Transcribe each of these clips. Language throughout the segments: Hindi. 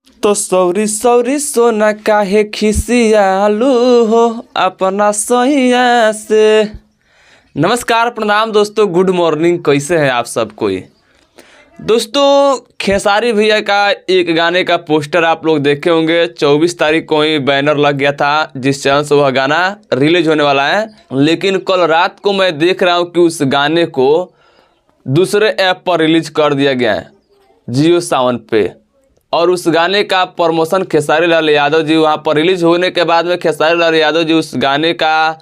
तो सौरी सौरी सोना काहे खिसियालू हो अपना सैया से। नमस्कार, प्रणाम दोस्तों, गुड मॉर्निंग। कैसे हैं आप सब कोई। दोस्तों, खेसारी भैया का एक गाने का पोस्टर आप लोग देखे होंगे। 24 तारीख को ही बैनर लग गया था जिस चैनल से वह गाना रिलीज होने वाला है। लेकिन कल रात को मैं देख रहा हूँ कि उस गाने को दूसरे ऐप पर रिलीज कर दिया गया है, जियो सावन पे। और उस गाने का प्रमोशन खेसारी लाल यादव जी, वहाँ पर रिलीज होने के बाद में खेसारी लाल यादव जी उस गाने का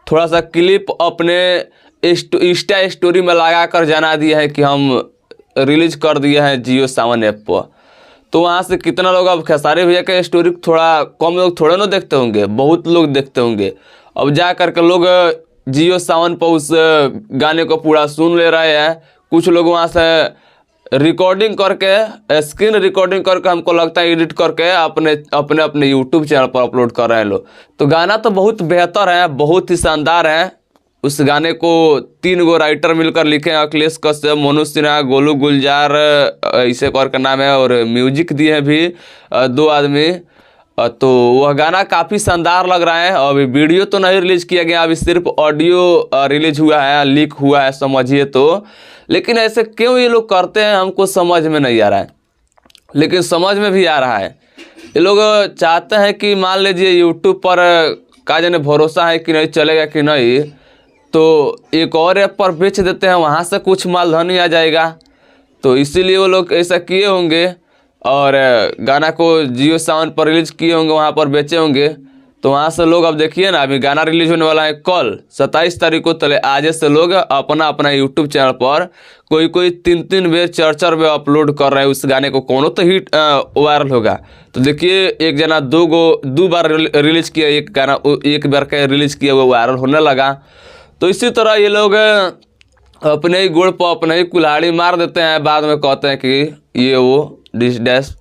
थोड़ा सा क्लिप अपने इंस्टा स्टोरी में लगा कर जना दिया है कि हम रिलीज कर दिए हैं जियो सावन ऐप पर। तो वहाँ से कितना लोग अब खेसारी भैया का स्टोरी थोड़ा कम लोग थोड़े ना देखते होंगे, बहुत लोग देखते होंगे। अब जा करके लोग जियो सावन पर उस गाने को पूरा सुन ले रहे हैं। कुछ लोग वहाँ से रिकॉर्डिंग करके, स्क्रीन रिकॉर्डिंग करके, हमको लगता है एडिट करके अपने यूट्यूब चैनल पर अपलोड कर रहे हैं लोग। तो गाना तो बहुत बेहतर है, बहुत ही शानदार है। उस गाने को 3 गो राइटर मिलकर लिखे हैं, अखिलेश कश्यप, मनोज सिन्हा, गोलू गुलजार, इसे करके नाम है, और म्यूजिक दिए हैं भी 2 आदमी। तो वह गाना काफ़ी शानदार लग रहा है। अभी वीडियो तो नहीं रिलीज किया गया, अभी सिर्फ ऑडियो रिलीज हुआ है, लीक हुआ है समझिए तो। लेकिन ऐसे क्यों ये लोग करते हैं हमको समझ में नहीं आ रहा है, लेकिन समझ में भी आ रहा है। ये लोग चाहते हैं कि मान लीजिए यूट्यूब पर का जाने भरोसा है कि नहीं चलेगा कि नहीं, तो एक और ऐप पर बेच देते हैं, वहाँ से कुछ मालधन आ जाएगा। तो इसीलिए वो लोग ऐसा किए होंगे और गाना को जियो सावन पर रिलीज किए होंगे, वहाँ पर बेचे होंगे। तो वहाँ से लोग, अब देखिए ना, अभी गाना रिलीज होने वाला है कल 27 तारीख को। तले आज से लोग अपना यूट्यूब चैनल पर कोई 3 बेर 4 बेर अपलोड कर रहे हैं उस गाने को। कोनो तो हिट वायरल होगा। तो देखिए, एक जना 2 बार रिलीज किया, एक गाना एक बार का रिलीज किया, वो वायरल होने लगा। तो इसी तरह ये लोग अपने ही गुड़ पर अपने ही कुल्हाड़ी मार देते हैं, बाद में कहते हैं कि ये वो डिश डैश।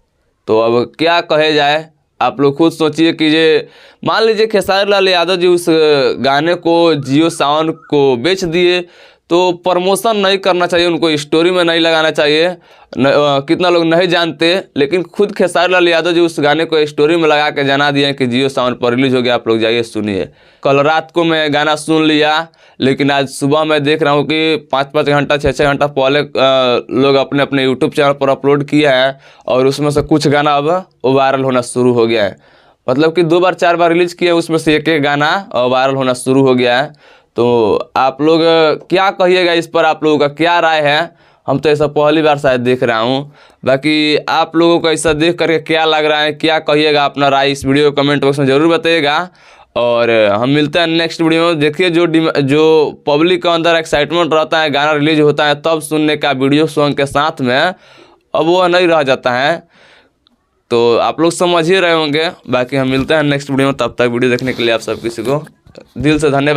तो अब क्या कहे जाए, आप लोग खुद सोचिए कि ये मान लीजिए खेसारी लाल यादव जी उस गाने को जियो सावन को बेच दिए, तो प्रमोशन नहीं करना चाहिए उनको, स्टोरी में नहीं लगाना चाहिए। कितना लोग नहीं जानते, लेकिन खुद खेसारी लाल यादव जी उस गाने को स्टोरी में लगा के जना दिए कि जियो सावन पर रिलीज हो गया, आप लोग जाइए सुनिए। कल रात को मैं गाना सुन लिया, लेकिन आज सुबह मैं देख रहा हूँ कि 5-5 घंटा 6-6 घंटा पहले लोग अपने यूट्यूब चैनल पर अपलोड किया है, और उसमें से कुछ गाना अब वायरल होना शुरू हो गया है। मतलब कि 2 बार 4 बार रिलीज किए, उसमें से एक गाना वायरल होना शुरू हो गया है। तो आप लोग क्या कहिएगा इस पर, आप लोगों का क्या राय है। हम तो ऐसा पहली बार शायद देख रहा हूँ। बाकी आप लोगों को ऐसा देख करके क्या लग रहा है, क्या कहिएगा, अपना राय इस वीडियो को कमेंट बॉक्स में ज़रूर बताइएगा। और हम मिलते हैं नेक्स्ट वीडियो में। देखिए, जो पब्लिक के अंदर एक्साइटमेंट रहता है, गाना रिलीज होता है तब सुनने का वीडियो सॉन्ग के साथ में, अब वो नहीं रह जाता है। तो आप लोग समझ ही रहे होंगे। बाकी हम मिलते हैं नेक्स्ट वीडियो में, तब तक वीडियो देखने के लिए आप सब किसी को दिल से धन्यवाद।